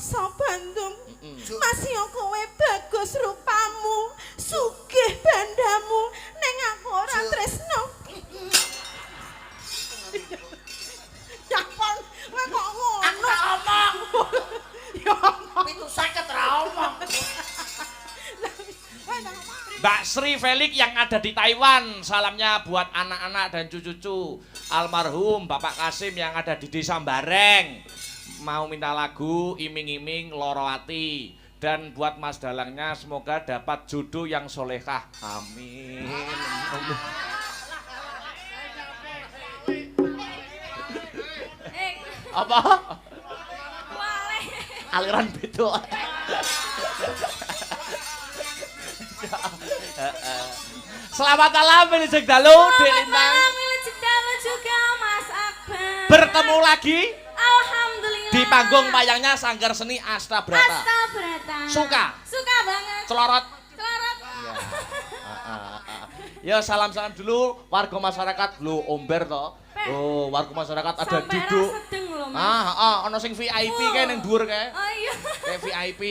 mangsa Bandung. Masih kowe bagus rupamu, sugih bandamu, ning aku ora tresno. Ya pon, kowe kok ngono? Omong. Ya omong. 750 ra omong. Mbak Sri Felix yang ada di Taiwan, salamnya buat anak-anak dan cucu-cucu almarhum Bapak Kasim yang ada di Desa Bareng. Mau minta lagu Iming-iming Loro Ati. Dan buat Mas Dalangnya semoga dapat jodoh yang solehah. Amin. Apa? Aliran bedo. Selamat malam Wilujeng Dalu, Dek Lintang. Selamat malam Wilujeng Dalu juga Mas Akbar. Bertemu lagi Alhamdulillah. di panggung wayangnya Sanggar Seni Astabrata. Astabrata. Suka? Suka banget. Celorot. Celorot. Ya salam-salam dulu warga masyarakat lu Omber toh. Oh, warga masyarakat ada Sampai duduk. ra sedeng lho, Mas. Ono sing VIP kae ning dhuwur kae. Oh iya. Kayak VIP.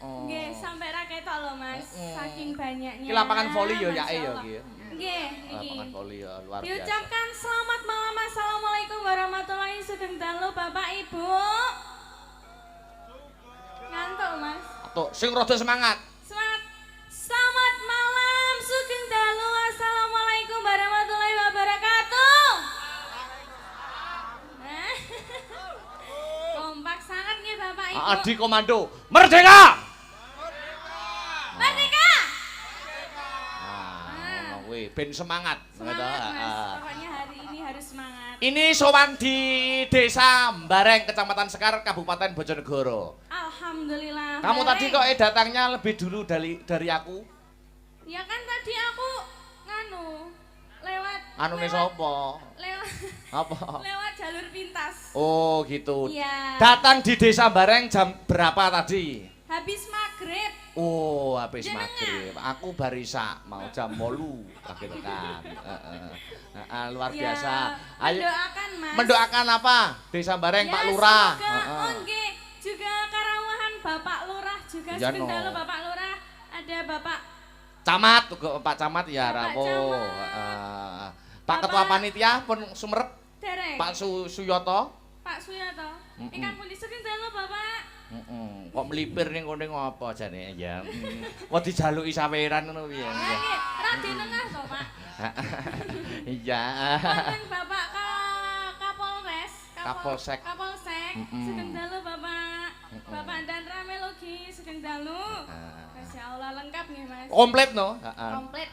Nggih, sampai ra ketok lho, Mas. Saking banyaknya. Iki lapangan voli yo yae yo Masya iki. Allah. Nggih, iki. Lapangan voli ya luar biasa. Diucapkan selamat malam. Assalamualaikum warahmatullahi sugeng dalu Bapak Ibu. Ngantuk, Mas. Tuh, sing rada semangat. Semangat. Selamat malam sugeng dalu. Assalamualaikum warahmatullahi wabarakatuh. Kompak sangat nih Bapak Ibu. Adi komando, merdeka! Merdeka! Ngono kuwi ben semangat. Semangat Mas, pokoknya hari ini harus semangat. Ini sowan di Desa Bareng, Kecamatan Sekar, Kabupaten Bojonegoro. Alhamdulillah. Kamu Bareng. tadi kok datangnya lebih dulu dari aku? Ya kan tadi aku nganu lewat. Anune sapa? Lewat. Apa? Lewat jalur pintas. Oh gitu. Iya. Datang di Desa Bareng jam berapa tadi? Habis maghrib. Oh, habis Jenengan? maghrib. Aku barisa mau jam 8 kaki tekan. Luar Ya, biasa. Ayo mendoakan Mas. mendoakan apa? Desa Bareng Ya, Pak Lurah. Semoga nggih, juga karawahan Bapak Lurah juga Ya, sugeng no. dalu Bapak Lurah. Ada Bapak Camat, Pak Camat ya Bapak Rapo. Camat. Pak Ketua Panitia pun Sumerep, Derek. Pak Suyoto. Pak Suyoto. Ikan pundi sugeng dalu Bapak. Kok melipir ning kene ngopo jane ya. Kok dijaluki saweran ngono piye. Nggih, ra di tengah to, Pak. Iya. Wonten Bapak Kapolres, Kapolsek. Kapolsek, sugeng dalu Bapak. Bapak dan Rame Logi sugeng dalu. Masya Allah lengkap nih Mas. Komplit no? Komplit.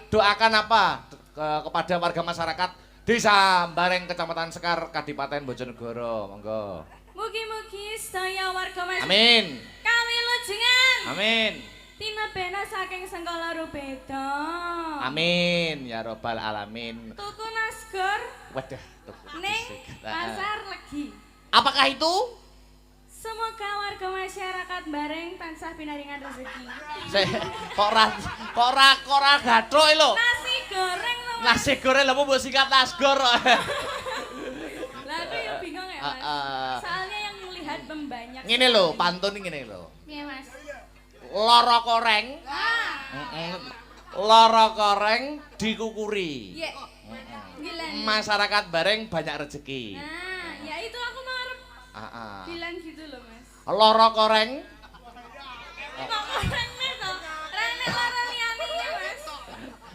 Doakan apa kepada warga masyarakat Desa Bareng Kecamatan Sekar Kadipaten Bojonegoro. Monggo. Mugi-mugi sedaya warga masyarakat. Amin. Kami lujengan. Amin. Tinebena saking sengkala rubeda. Amin ya robbal alamin. Tuku nasgor Waduh, tuh. ning pasar Legi. Apakah itu? Semoga warga masyarakat Bareng tansah pinaringan rezeki. Kok ora gathuk lho. Nasi goreng lho. Mas. Nasi goreng lho mbok sikat nasgor. Lah aku ya bingung ya Mas. Soalnya yang melihat membanyak. Ngene lho, pantun ngene lho. Iya Mas. Loro koreng. Loro koreng dikukuri. Iya. Gila. Masyarakat Bareng banyak rezeki. Nah, ya itu aku mau bilang gitu loh Mas. Loro koreng. Kok orangnya toh? Rene lara liyane ya Mas.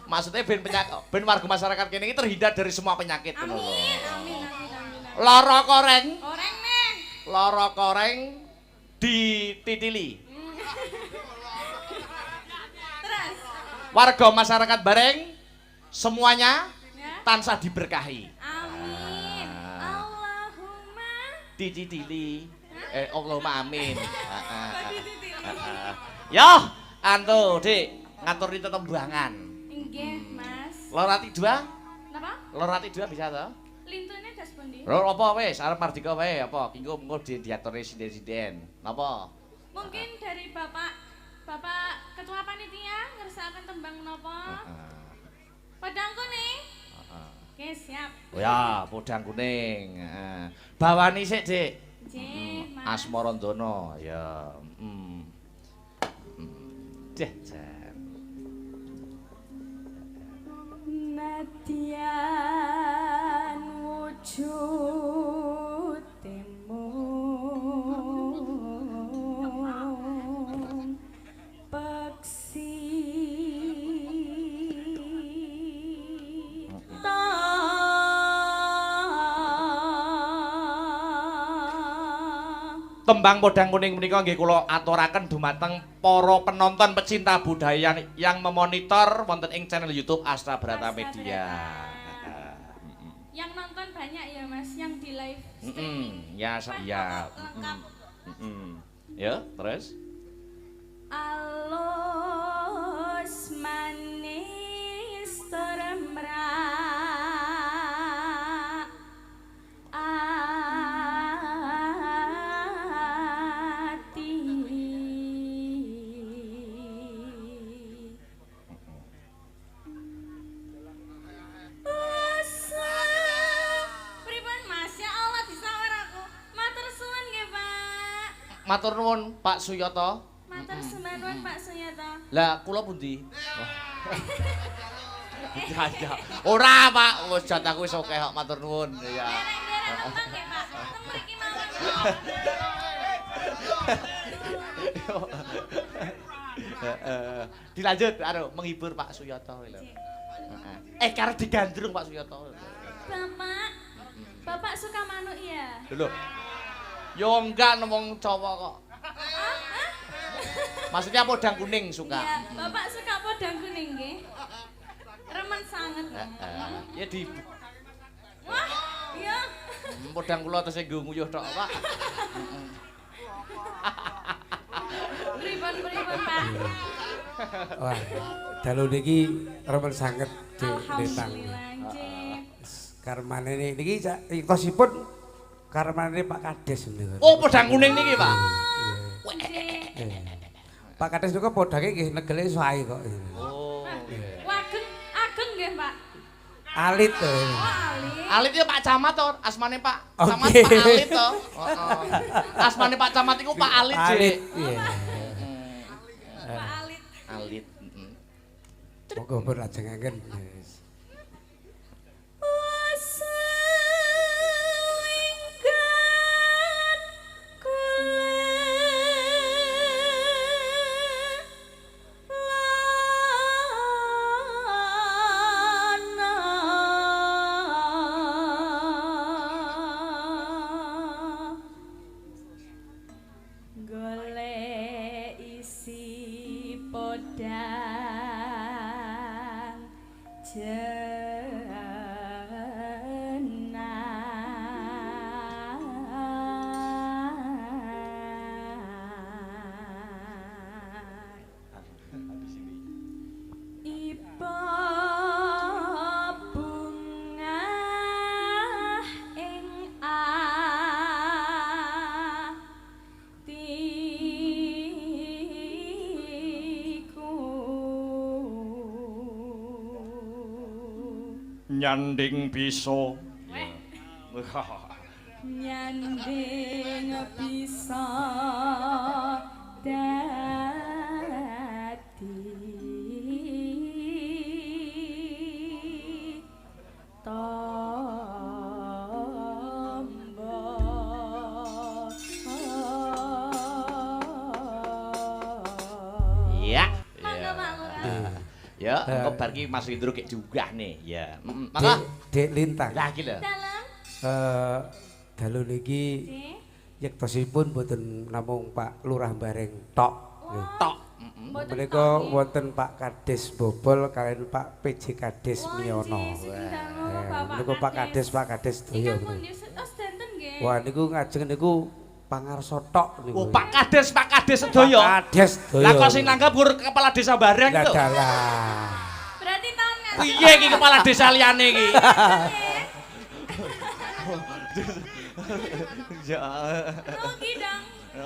Maksudnya ben warga masyarakat kene iki terhindar dari semua penyakit. Amin, amin, amin, amin. Loro koreng. Orang nih. Loro koreng dititili. Terus. Warga masyarakat Bareng semuanya Ya. tansah diberkahi. Amin. Allahumma. Dititili. Allahumma amin. Kok dititili? Yo, antu, Dik, ngaturi tetembangan. Inggih, Mas. Lorati 2? Napa? Lorati 2 bisa to? Lintune das pundi? Lho apa wis arep mardika wae apa? Kingko engko diaturi sinden-sinden. Napa? Mungkin dari Bapak Ketua Panitia ngersakaken tembang napa? Padang kuning. Oke, siap. Oh ya, podang kuning. Bawani sik, Dik. Nggih, Mas. Asmarandana ya. Ceh. Nadyan wujudmu peksi Tembang Podang Kuning menika nggih kula aturaken dumateng para penonton pecinta budaya yang memonitor wonten ing channel YouTube Astra Brata Media. Yang nonton banyak ya Mas, yang di live streaming. Ya, ya. Lengkap. Ya, terus Alus manis terembrak ati. Pripun Mas? Ya Allah disawar aku. Matur suwun nggih, Pak. matur nuwun Pak Suyata. Matur suwun Pak Suyata. Lah kula pundi? Ya, ya. Ora, Pak. Wis jatahku wis akeh kok matur nuwun. Ya. Derek-derek tembang nggih, Pak. Teng mriki mawon. Dilanjut menghibur Pak Suyata lho. Karep digandrung Pak Suyata. Bapak suka manuk ya? Lho. Yo enggak nemong cowok kok. Maksudnya Podang Kuning suka. Iya, Bapak suka podang kuning nggih. Remen sanget. Ya di Wah, iya. Podang kula tesih nggo nguyuh tok, Pak. Pripun, Pak? Wah, dalu niki remen sanget di Detang. Alhamdulillah, nggih. Karmane niki iktosipun karmane Pak Kades niku. Oh, Podang Kuning niki, Pak. Pak Kades niku podange nggih negele sae kok. Oh. Ageng nggih, Pak. Alit. Alit. Alit ya Pak Camat to, asmane Pak. Oke. Camat Pak Alit to. Heeh. Asmane Pak Camat iku Pak Alit, Alit. Jek. Iya. Pak Alit. Alit. Moga pun lajengaken. Golek isi podang Iba bunga ing atiku Nyanding bisa. nyanding bisa dadi tombo. Ya. Mangga, Pak Lurah. Ya, engko bar ki Mas Indro kek diunggah nih. Ya. Mangga. Dek Lintang. Lah iki lho. Dalam Dalu niki Dik. yektosipun boten namung Pak Lurah Bareng tok. Nggih. Tok. Mboten Menika tok, nggih. wonten Pak Kades Bobol kalian Pak PJ Kades Miyono. Niku Pak Kades doyo. Ikan pundi sedanten nggih. Wah niku ngajeng niku pangarsa tok niku. Oh, Pak Kades sedaya. Pak Kades doyo. Lah kok sing nanggap gur kepala desa Bareng Lah to. dalah. Berarti tahun nganti. Piye iki kepala desa liyane iki? Ya. Rugi dong.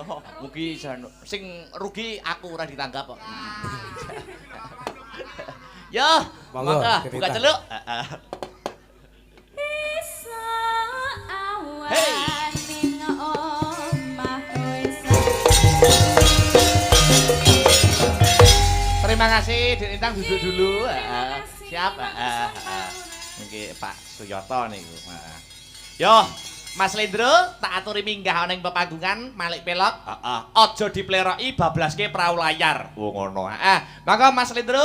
Oh, mugi sing rugi aku ora ditanggap kok. Yo, Monggo, mangga cerita. buka celuk. Bisa Hey. awan ning kasih, Dik Lintang duduk dulu. Siap. Niki Pak Suyoto niku. Yo, Mas Lendro, tak aturi minggah ana ing pepanggungan Malik Pelok. Aja dipleroki bablaske prau layar. Oh ngono. Monggo Mas Lendro,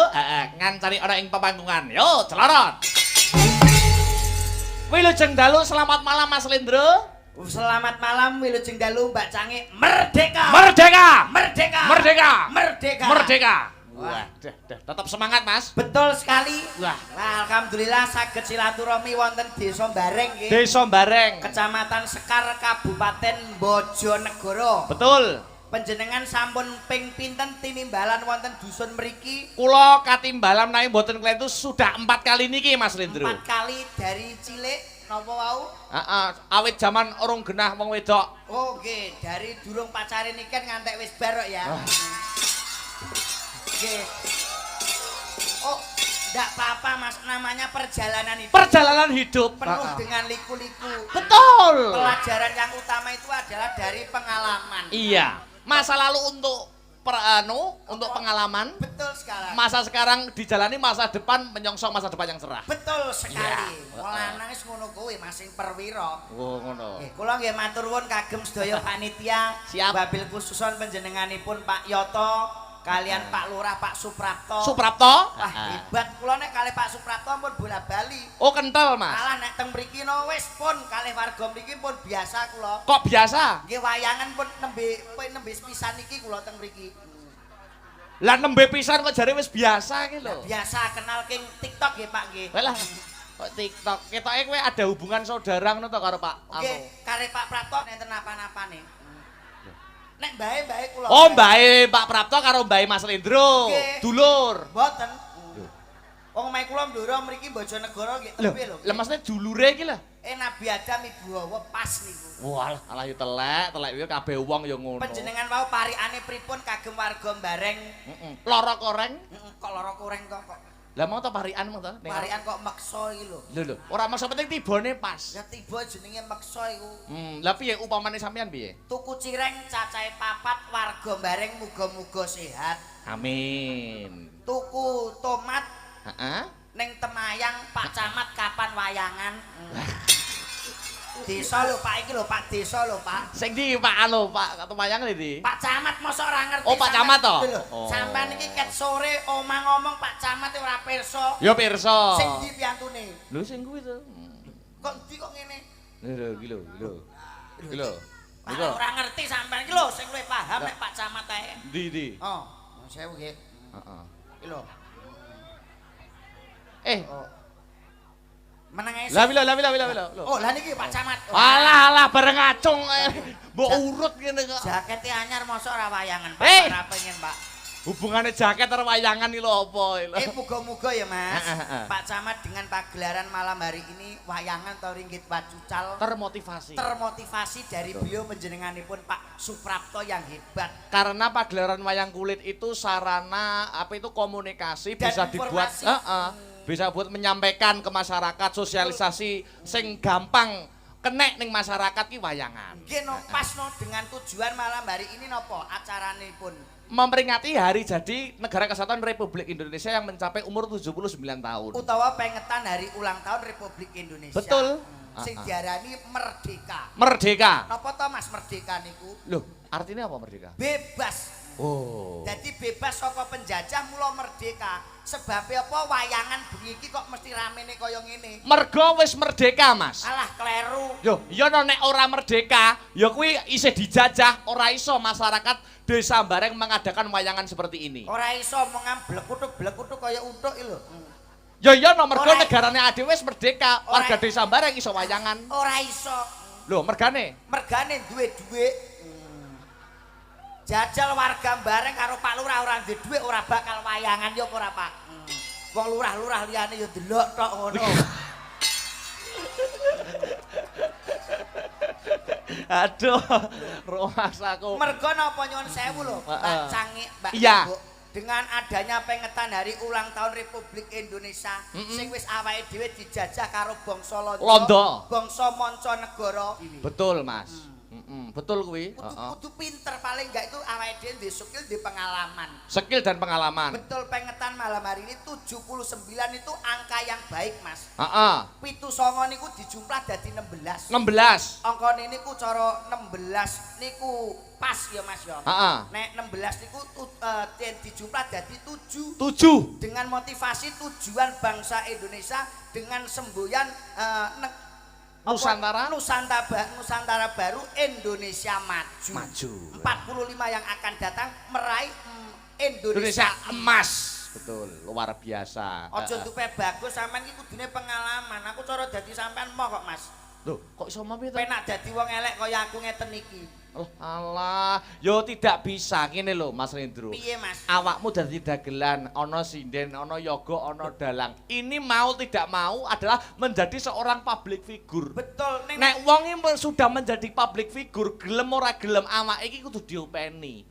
ngancani ana ing pepanggungan. Yo, celorot. Wilujeng dalu, selamat malam Mas Lendro. Selamat malam Wilujeng dalu Mbak Cange. Merdeka. Merdeka. Merdeka. Merdeka. Merdeka. Merdeka. Wah, tetap semangat Mas. betul sekali. Wah, Alhamdulillah saged silaturahmi wonten Desa Bareng nggih. Desa Bareng. Kecamatan Sekar, Kabupaten Bojonegoro. Betul. Panjenengan sampun ping pinten tinimbalan wonten dusun mriki? Kula katimbalan naik mboten klentu sudah 4 kali niki Mas Lendro. 4 kali dari cilik napa wau? Awit zaman urung genah wong wedok. Oh nggih, dari durung pacare niken ngantek wis barok ya. Nggih. Oh, ndak apa-apa Mas, namanya perjalanan hidup. Perjalanan hidup Penuh dengan liku-liku. Betul. Pelajaran yang utama itu adalah dari pengalaman. Iya. Masa lalu untuk untuk pengalaman. Betul sekali. Masa sekarang dijalani, masa depan menyongsong masa depan yang cerah. Betul sekali. Iya. Lanang wis ngono kuwi masing perwira. Oh ngono. Nggih, kula nggih matur nuwun kagem sedaya panitia. Siap. Wabil khususon panjenenganipun Pak Yoto kalian Pak Lurah Pak Suprapto. Suprapto? Wah, hebat kula nek kalih Pak Suprapto pun bola-bali. Oh kental Mas. Malah nek teng mriki no wis pun kalih warga mriki pun biasa kula. Kok biasa? Nggih wayangan pun nembe sepisan iki kula teng mriki. Lah nembe pisan kok jare wis biasa iki lho. Biasa kenal king TikTok nggih Pak nggih. Walah. Kok TikTok. Ketoke kowe ada hubungan saudara ngono to karo Pak? Nggih, kalih Pak Prapto nenten napa-napane. Nek mbae kula. Oh, mbae Pak Prapto karo mbae Mas Lendro. Nggih. Dulur. Mboten. Wong omahe kula Ndoro mriki Bojonegoro nggih tembe lho. Lah maksudnya dulure iki lho. Nabi Adam Ibu Hawa pas niku. Walah, alah yo telek kuwi kabeh wong yo ngono. Panjenengan wau parikane pripun kagem warga Bareng? Lara koreng. Kok lara koreng kok. Lah mau to parikan mau to? Parikan kok meksa iki lho. Lho, ora maksa penting tibane pas. Ya tiba jenenge meksa iku. Lah piye upamane sampean piye? Tuku cireng cacahe 4 warga Bareng muga-muga sehat. Amin. Tuku tomat Heeh. ning Temayang Pak Camat kapan wayangan? Desa lho Pak iki lho Pak desa lho Pak. Sing ndi Pak anu Pak Temayang ndi? Pak Camat mosok ora ngerti. Oh, Pak Camat to? Oh. Sampeyan iki ket sore omah ngomong Pak Camat ora pirsa. Ya pirsa. Sing ndi piantune? Lho sing kuwi to. Kok ndi kok ngene? Lho iki lho. Iki lho. Pak ora ngerti sampeyan iki lho sing luwih paham nek Pak Camat ae. Ndi? Oh, sewu nggih. Heeh. Iki lho. Oh. Meneng ae. Lah bila. Oh, lah niki Pak Camat. Alah bareng ngacung. Mbok urut ngene kok. Jakete anyar mosok ora wayangan, Pak. Hei! Ora pengen, Pak. Hubungane jaket karo wayangan iki lho apa iki? Muga-muga ya, Mas. Pak Camat dengan pagelaran malam hari ini wayangan atau ringgit wacucal termotivasi dari beliau menjenenganipun Pak Suprapto yang hebat. Karena pagelaran wayang kulit itu sarana komunikasi Dan bisa dibuat bisa buat menyampaikan ke masyarakat sosialisasi sing gampang kenek ning masyarakat ki wayangan. Nggih no pas no dengan tujuan malam hari ini nopo acaranipun memperingati hari jadi Negara Kesatuan Republik Indonesia yang mencapai umur 79 tahun. utawa pengetan hari ulang tahun Republik Indonesia. Betul. Sing diarani merdeka. Merdeka. Napa to Mas merdeka niku? Loh, artinya apa merdeka? Bebas. Oh. Jadi bebas saka penjajah mula merdeka. Sebabnya apa wayangan bengi iki kok mesti ramene kaya ngene. Mergo wis merdeka, Mas. Alah kleru. Yo, ya nek ora merdeka, ya kuwi isih dijajah, ora iso masyarakat Desa Bareng mengadakan wayangan seperti ini. Ora iso omong blekutuk kaya utuk iki lho. Ya iya no mergo Ora- negarane dhewe wis merdeka, Ora- warga Desa Bareng iso wayangan. Ora iso. Lho, mergane. Mergane duwe dhuwit. Jajal warga Bareng karo Pak Lurah ora duwe dhuwit ora bakal wayangan ya apa ora Pak? Wong lurah-lurah liyane ya delok tok ngono. Aduh, rumasaku. Mergo napa nyuwun sewu lho, Mbak Cangi, Mbak Iya. Ibu. Dengan adanya pengetan hari ulang tahun Republik Indonesia sing wis awake dhewe dijajah karo bangsa Londo. bangsa mancanegara. Betul, Mas. Betul kuwi. Kudu pinter paling enggak itu awake dhewe ndek skill di pengalaman. Skill dan pengalaman. Betul pengetan malam hari ini 79 itu angka yang baik, Mas. Heeh. 79 niku dijumlah dadi 16. 16. Angkane niku cara 16 niku pas ya Mas ya. Heeh. Nek 16 niku dijumlah dadi 7. 7. Dengan motivasi tujuan bangsa Indonesia dengan semboyan Nusantara baru Indonesia maju. 45 yang akan datang meraih Indonesia emas. Betul, luar biasa. Ojo dupe bagus sampean iki kudune pengalaman. Aku cara dadi sampean mau kok, Mas. Loh, kok iso mau piye to? Penak dadi wong elek kaya aku ngeten iki. Alah, yo tidak bisa ngene lho Mas Rendro. Piye Mas? Awakmu dadi dagelan, ana sinden, ana yoga, ana dalang. Ini mau tidak mau adalah menjadi seorang public figure. Betul. Nek wong sudah menjadi public figure, gelem ora gelem awake iki kudu diopeni.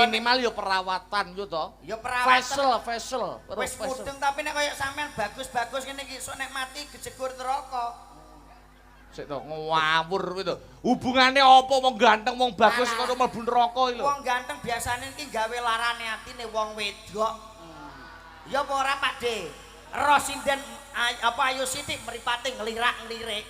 Minimal yo perawatan yo to. Yo perawatan. Facial. Wis mudeng tapi nek kaya sampean bagus-bagus ngene iki sok nek mati gejegur neraka. Sik to ngawur kuwi to. Hubungane apa wong ganteng wong bagus karo mlebu neraka iki lho. Wong ganteng biasane iki gawe larane atine wong wedok. Ya apa ora Pakde? Ro sinden apa ayu sithik mripate nglirak-nglirik.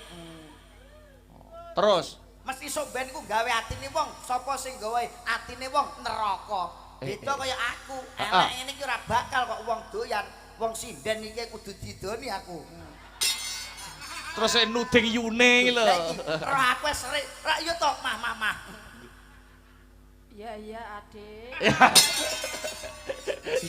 Terus mesti sok ben ku gawe atine wong, sapa sing gawe atine wong neraka. Beda kaya aku. Elek ngene iki ora bakal kok wong doyan. Wong sinden iki kudu didoni aku. Terus nuding Yune iki lho. Roh aku wis rak yo to, Mah. Iya, Adik.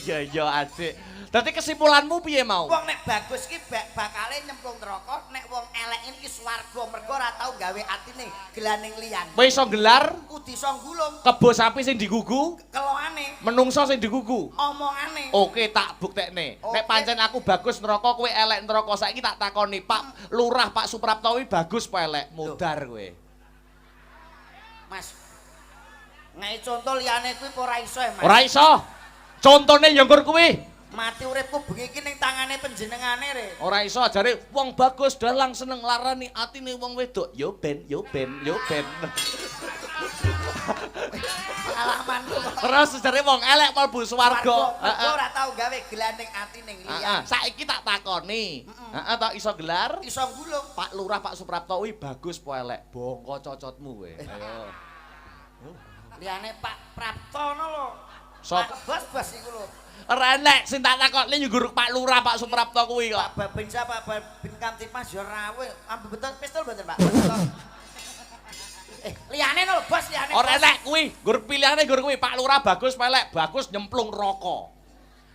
Iya, Adik. Dadi kesimpulanmu piye mau? Wong nek bagus iki bakale nyemplung neraka, nek wong elek iki swarga mergo ora tau gawe atine gelaning liyan. Kowe iso gelar, kudu iso gulung. kebo sapi sing digugu, Keloane. menungso sing digugu. Omongane. Oke, tak buktekne. Nek pancen aku bagus neraka, kowe elek neraka. Saiki tak takoni, Pak Lurah, Pak Suprapto kuwi bagus apa elek? Mudar kowe. Mas. Ngai contoh liyane kuwi ora iso ya, Mas. Ora iso. Contone ya nggur kuwi. Mati uripku bengi iki ning tangane panjenengane re. Ora iso jare wong bagus dalang seneng larani atine wong wedok. Yo ben. Pengalaman. Terus jare wong elek mlebu swarga. Ora tau gawe gelaning atine liyan. Saiki tak takoni. Heeh, tak iso gelar? Iso gulung. Pak Lurah, Pak Suprapto kuwi bagus apa elek? Bongko cocotmu kowe. Ayo. Liyane Pak Praptono lho. Sop bos iku lho. Ora enek sing tak takoni nggur Pak Lurah, Pak Suprapto kuwi kok. Pak Babinsa, Pak Babin Kamtipas yo rawe. Ambil betul pistol mboten, Pak? Liyane lho, bos liyane. Ora enek kuwi, nggur pilihane nggur kuwi Pak Lurah bagus apa elek? Bagus nyemplung neraka.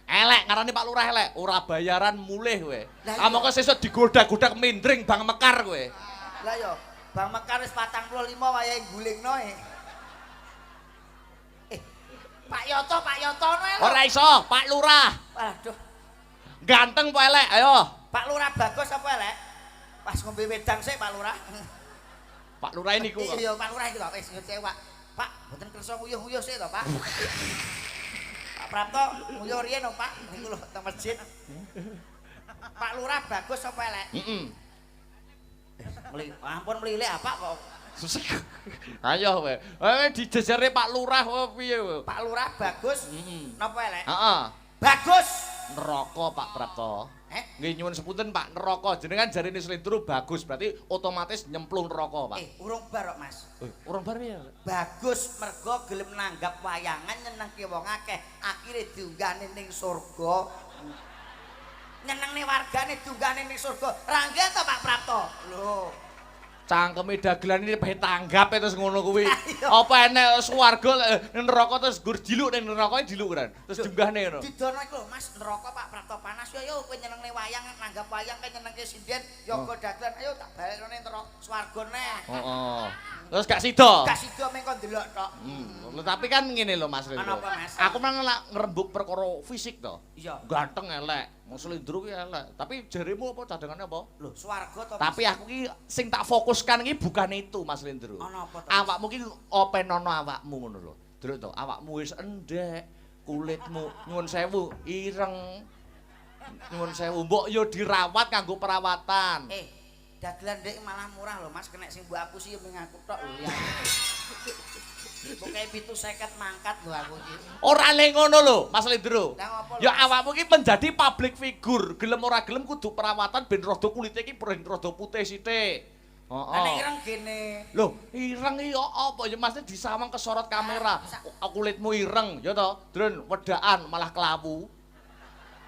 Elek ngarani Pak Lurah elek, ora bayaran mulih kowe. Amoko sesuk digodak-godak mindring Bang Mekar kowe. Lah yo, Bang Mekar wis 45 wayahe gulingno Pak Yoto no lho. Ora iso, Pak Lurah. Waduh. Ganteng apa elek? Ayo. Pak Lurah bagus apa elek? Pas ngombe wedang sik Pak Lurah. Pak Lurah niku kok. Iya, Pak Lurah iki kok wis cewek. Pak, mboten kersa nguyuh-nguyuh sik to, Pak. Pak Prapto nguyuh riyen to, Pak. Niku lho teng masjid. Pak Lurah bagus apa elek? Heeh. Ampun mlilih apa kok. Ayo kowe. Dijejere Pak Lurah apa piye kowe? Pak Lurah bagus. Napa elek? Heeh. Bagus. Neraka Pak Prapto. Nggih nyuwun sepunten Pak, neraka jenengan jarine Slendro bagus berarti otomatis nyemplung neraka Pak. Urung bar kok Mas. Urung bar piye? Bagus mergo gelem nanggap wayangan nyenengke wong akeh, akhire diunggahne ning surga. Nyenengne wargane diunggahne ning surga. Rangga to Pak Prapto. Lho. Cangkeme dagelan ini pengen tanggap terus ngono kuwi. Apa enek swarga ning neraka terus gur diluk ning neraka diluk kan. Terus diunggahne ngono. Didono iku lho Mas, neraka Pak Prapto panas yo kowe nyenengne wayang nanggap wayang kowe nyenengke sinden yoga dagelan ayo tak balekno ning swarga neh. Heeh. Terus gak sida. Gak sida meng kon delok tok. Tapi kan ngene lho Mas Rendro. Apa Mas? Aku memang ngrembug perkara fisik to. Iya. Ganteng elek. Mas Slendro ki elek. Tapi jaremu apa cadangannya apa? Lho, swarga to. Tapi aku ki sing tak fokuskan iki bukan itu Mas Slendro. Ana apa to? Awakmu ki openono awakmu ngono lho. Delok to, awakmu wis endek, kulitmu nyuwun sewu ireng. Nyuwun sewu, mbok yo dirawat kanggo perawatan. Dagelan ndek malah murah lho Mas, kena sing mbok apusi yo ming aku tok lho. Pokoke 750 mangkat lho aku iki. Ora le ngono lho, Mas Lendro. Lah ngopo lho, Ya Mas? awakmu iki menjadi public figure, gelem ora gelem kudu perawatan ben rada kulite iki rada putih sithik. Heeh. Lah nek ireng gene. Lho, ireng iki ya apa ya Mas disawang kesorot kamera. Kulitmu ireng ya to, Dron wedaan malah kelawu.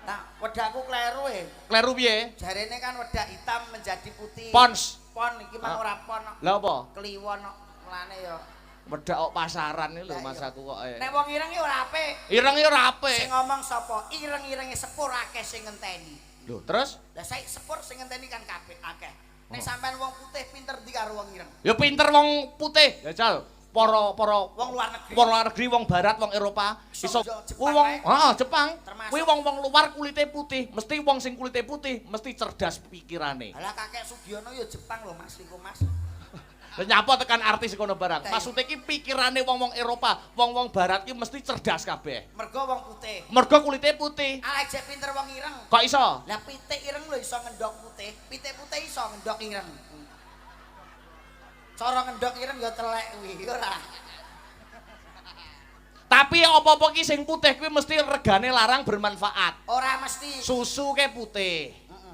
Nah, wedakku kleru Kleru piye? Jarene kan wedak hitam menjadi putih. Pons. Pon iki mah ora pon. Lah apa? Kliwon kok mulane ya. Wedak kok pasaran iki lho Lah, Mas iya. aku kok. Nek wong ireng iki ora apik. Ireng ya ora apik. Sing ngomong sapa? Ireng-irenge sepur akeh sing ngenteni. Lho, terus Lah saiki sepur sing ngenteni kan kabeh akeh. Nek sampean wong putih pinter ndi karo wong ireng? ya pinter wong putih. Ya Jal, para Wong luar negeri. wong luar negeri, wong barat, wong Eropa, Iso kuwi Jepang wong, ae. heeh, Jepang. Termasuk. Kuwi wong-wong luar kulite putih, mesti wong sing kulite putih mesti cerdas pikirane. Alah kakek Sugiono ya Jepang lho Mas iku Mas. Lah nyapa tekan artis kono barang. Lah, Maksudnya iki pikirane wong-wong Eropa, wong-wong barat iki mesti cerdas kabeh. Mergo wong putih. Mergo kulite putih. Alah jek pinter wong ireng. Kok iso? Lah pitik ireng lho iso ngendok putih. Pitik putih iso ngendok ireng. Cara ngendok ireng ya telek kuwi ora. Tapi apa-apa ki sing putih kuwi mesti regane larang bermanfaat. Ora mesti. Susu ke putih.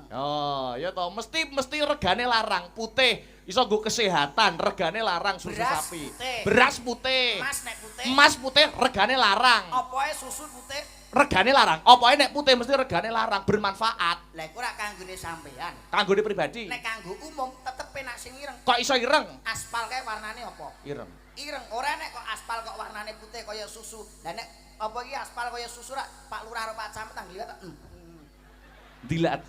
Oh, ya toh, mesti regane larang putih. Iso nggo kesehatan, regane larang susu Beras sapi. putih. Beras putih. Emas nek putih. Emas putih regane larang. Opoe susu putih. Regane larang. Apa nek putih mesti regane larang, bermanfaat. Lah iku ora kanggone sampean. Kanggone pribadi. Nek kanggo umum tetep penak sing ireng. Kok iso ireng? Aspal kae warnane apa? Ireng. Ireng. Ora nek kok aspal kok warnane putih kaya susu. Lah nek apa iki aspal kaya susu rak Pak Lurah karo Pak Camat angliwat. Dilat.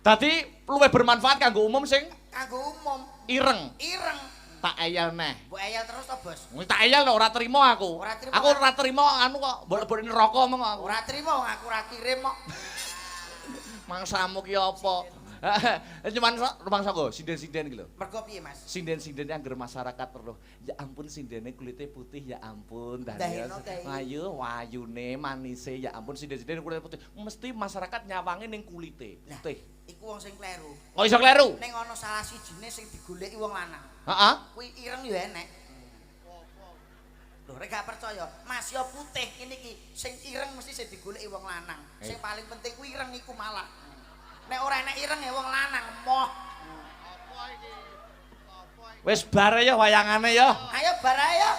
Tadi luwih bermanfaat kanggo umum sing Kanggo umum ireng. ireng. Tak eyel neh. Mbok eyel terus to, Bos? Wis tak eyel ora trimo aku. Ora trimo, Aku kan? ora trimo anu kok, boleh neraka mong aku. Ora trimo wong aku ora kirim kok. Mangsamu ki apa? Cuman rumangsa kok sinden-sinden iki lho. Mergo piye, Mas? Sinden-sinden angger masyarakat terus. Ya ampun sindene kulite putih ya ampun. Daheno kae. Ayo wayune manise ya ampun sinden-sinden kulite putih. Mesti masyarakat nyawangi ning kulite Lah, putih. iku wong sing kleru. Kok iso kleru? Ning ana salah sijine sing digoleki wong lanang. Heeh. Kuwi ireng ya enek. Lho, rek gak percaya, Mas ya putih ini iki sing ireng mesti sing digoleki wong lanang. Sing paling penting kuwi ireng iku malah. Nek ora enek ireng ya wong lanang moh. Wis bare ya wayangane ya. Ayo bar ayo.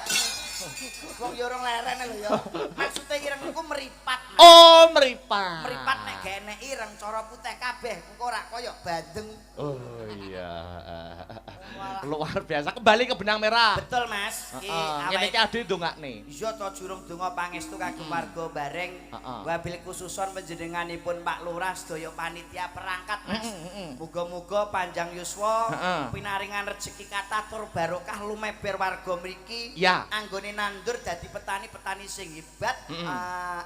Wong yo ora leren lho ya. Maksude ireng iku meripat. Mas. Oh, meripat. Meripat nek gak enek ireng cara putih kabeh engko ora kaya bandeng. Oh iya. Luar biasa. Kembali ke benang merah. Betul Mas. Iki Ngene iki ade ndongakne. iya to jurung donga pangestu kagem warga bareng. Wabil khususon panjenenganipun Pak Lurah sedaya panitia perangkat Mas. Muga-muga panjang yuswa, pinaringan rezeki kathah tur barokah lumeber warga mriki. Ya. Anggone nandur dadi petani-petani sing hebat.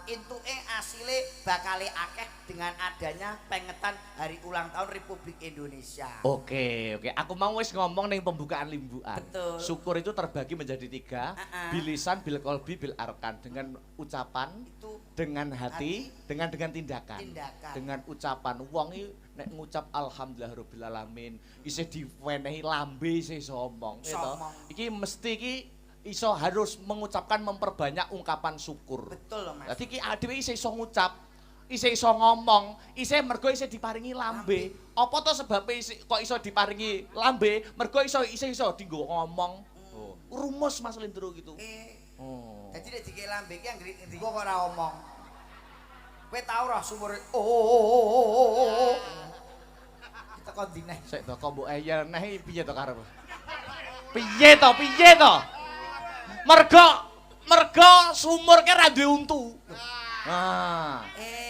Intuke asile bakal akeh dengan adanya pengetan hari ulang tahun Republik Indonesia. Oke. Aku mau wis ngomong ning pembukaan limbuan. Betul. Syukur itu terbagi menjadi 3, bilisan, bil kolbi, bil arkan, dengan ucapan, Itu dengan hati, dengan tindakan. Tindakan. Dengan ucapan wong iki nek ngucap alhamdulillahirabbil alamin, isih diwenehi lambe isih iso omong, Iso omong. Iki mesti iki iso harus mengucapkan memperbanyak ungkapan syukur. betul loh Mas. Dadi iki dhewe isih iso ngucap, isih iso ngomong, isih mergo isih diparingi lambe. Apa to sebabe kok iso diparingi lambe? Mergo isih iso dienggo ngomong. Oh, rumus Mas Lindro gitu. Oh. Jadi nek dikek lambe iki anggere ndiko kok ora omong. Kowe tau ora sumur oh. Kita kok dine. Sik to kok mbok eyel neh piye to karep? Piye to? Mergo sumur ke ra duwe untu. Nah.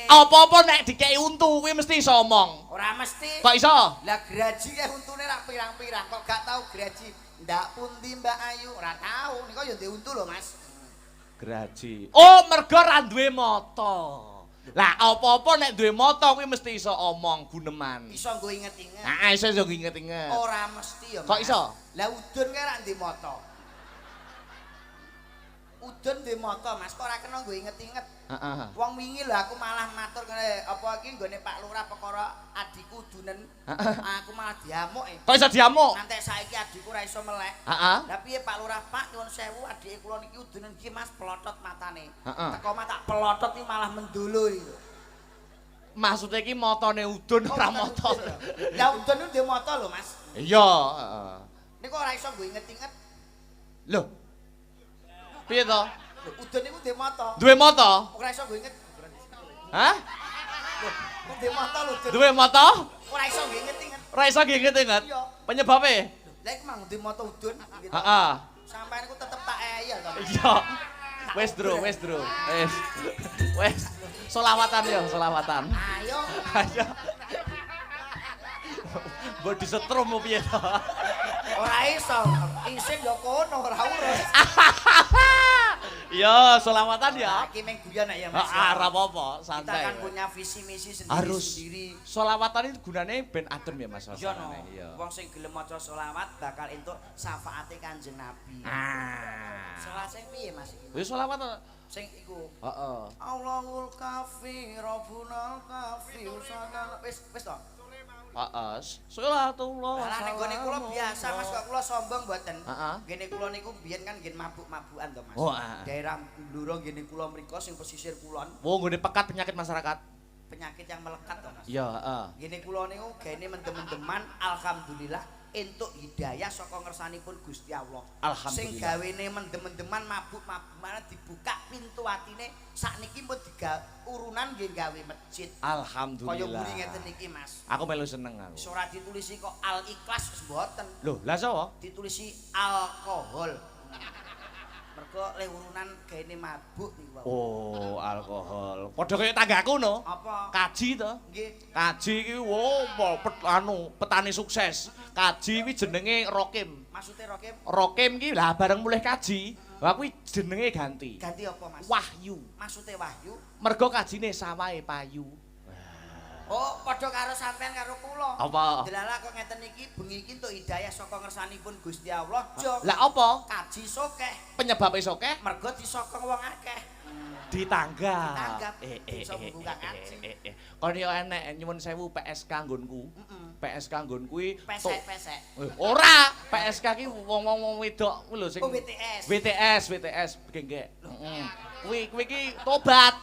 Apa-apa nek dikeki untu kuwi mesti iso omong. Ora mesti. Kok iso? Lah graji ke untune rak pirang-pirang kok gak tau graji. Ndak pundi Mbak Ayu ora tau. Niku ya ndek untu lho Mas. Graji. Oh, mergo ra duwe mata. Lah apa-apa nek duwe mata kuwi mesti iso omong guneman. Iso nggo inget-inget. Heeh, iso inget-inget. Ora mesti ya Mas. Kok iso? Lah udun ke rak ndek mata. Udun duwe mata, Mas. Kok ora kena nggo inget-inget. Heeh. Wong wingi lho aku malah matur ngene, apa iki nggone Pak Lurah perkara adikku udunen. Aku malah diamuk. Kok iso diamuk? Ngantek saiki adikku ora iso melek. Heeh. Lah piye Pak Lurah, Pak nyuwun sewu adike kula niki udunen iki Mas pelotot matane. Heeh. Teko mah tak pelotot iki malah mendolo iki. Maksudnya iki motone udun ora motor. Lah udun duwe mata lho, Mas. Iya, heeh. Niku ora iso nggo inget-inget. Lho. Piye to? Udun niku duwe mata. Duwe mata? Ora iso nggo inget. Hah? Lho, duwe mata lho udun. Duwe mata? Ora iso nggo inget-inget. Ora iso inget-inget. Iya. Penyebabnya? Lah iku mang duwe mata udun gitu. Heeh. Sampeyan iku tetep tak eyel to. Iya. Wes, Bro. Wes. Wes. Selawatan ya, selawatan. Ayo. Ayo. Mbok disetrum mau piye to? Ora iso. Ising yo kono ora urus. Ya, selawatan ya. Iki meng guyon ya Mas. Ora apa-apa, Kita santai. kan punya visi misi Harus sendiri. selawatan itu gunanya ben adem ya Mas. Iya no. Iya. Wong sing gelem maca selawat bakal entuk syafaate Kanjeng Nabi. Selawat sing piye Mas iki? Ya selawat. Sing iku. Heeh. Allahul kafi Rabbunal kafi usadana wis to. Heeh. Salatullah. Lah nek gone kula biasa Mas kok kula sombong mboten. Heeh. Gene kula niku biyen kan nggih mabuk-mabukan to Mas. Oh, heeh. Daerah Bluro gene kula mriku sing pesisir kulon, Wong nggone pekat penyakit masyarakat. penyakit yang melekat to Mas. Iya, heeh. Gene kula niku gene mendem-mendeman alhamdulillah entuk hidayah saka ngersanipun Gusti Allah. Sing Alhamdulillah. gawene mendem-mendeman mabuk-mabukan dibuka pintu atine sakniki pun diga urunan nggih gawe masjid. Kaya Alhamdulillah. muni ngeten iki Mas. Aku melu seneng aku. Ora ditulisi kok al-ikhlas wis mboten. Loh, lah sapa? Ditulisi alkohol. Mergo le urunan gaene mabuk niku. Oh, alkohol. Padha kaya tanggaku no. Apa? Kaji to. Nggih. Kaji iki petani sukses. Kaji kuwi jenenge Rokim. Maksude Rokim Rokim ki lah bareng mulih kaji, wah kuwi jenenge ganti. ganti apa Mas? Wahyu. Maksude Wahyu. Mergo kajine sawahe payu. Oh, padha karo sampean karo kula. Apa? Delala kok ngeten iki bengi iki entuk hidayah saka ngersanipun Gusti Allah. Lah apa? Kaji sokeh. Penyebab sokeh Mergo disokong wong akeh. ditanggap. Ditanggap. Bisa membuka kaji. Kon yo enek nyuwun sewu PSK nggonku. PSK nggon kuwi Pesek-pesek. ora, PSK ki wong-wong wedok kuwi lho sing Oh, WTS. WTS genggek. Kuwi ki tobat.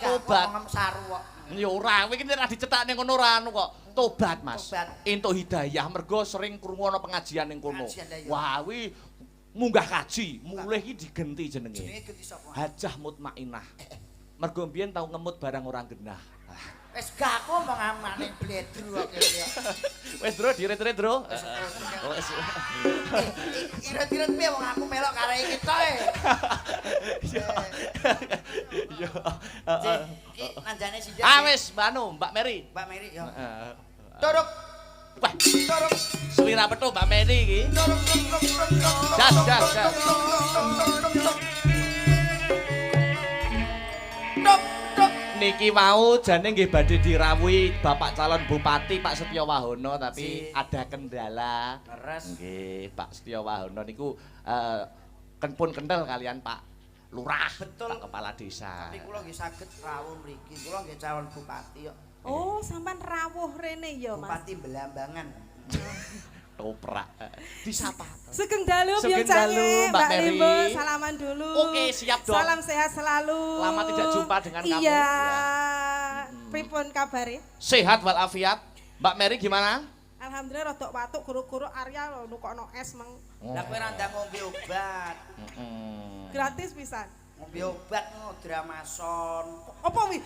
Ngomong saru kok. Ya ora, kowe iki nek dicetak ning kono ora anu kok. Tobat, Mas. Tobat. Entuk hidayah mergo sering krungu ana pengajian ning kono. Pengajian, ya. Wah, kuwi munggah kaji, mulih iki digenti jenenge. Jenenge ganti sapa? Hajah Mutmainah. Mergo mbiyen tau ngemut barang ora genah. Wis gak aku omong amane bledru kok kene. Wis, Bro, diret-ret, Bro. Wis. Irit-irit piye wong aku melok karo iki tok e. Iya. Iki nanjane siji. Ah wis, Mbak Mary. Mbak Mary ya. Heeh. Turuk. Wah, Turuk. suwira petu Mbak Mary iki. Turuk. Jas. Tuk. Niki mau jane nggih badhe dirawuhi Bapak calon Bupati Pak Setyo Wahono tapi ada kendala. Leres. Nggih, Pak Setyo Wahono niku pun kendel kalian Pak Lurah, Betul. Pak Kepala Desa. Tapi kula nggih saged rawuh mriki. Kula nggih calon bupati kok. Oh, sampean rawuh rene ya, Mas. Bupati Belambangan. Toprak. Disapa. Sugeng dalu Sugeng Biung dalu, Cange, Mbak Mbak Mary. Limbo, salaman dulu. Oke, siap dong. Salam sehat selalu. Lama tidak jumpa dengan kamu. Iya. Ya. Pripun kabare? Sehat walafiat. Mbak Mary gimana? Alhamdulillah rodok watuk guru-guru Arya lho nukokno es mang. Lah kowe ra ndang ngombe obat. Gratis pisan. Ngombe obat ngono Dramason. Apa wi?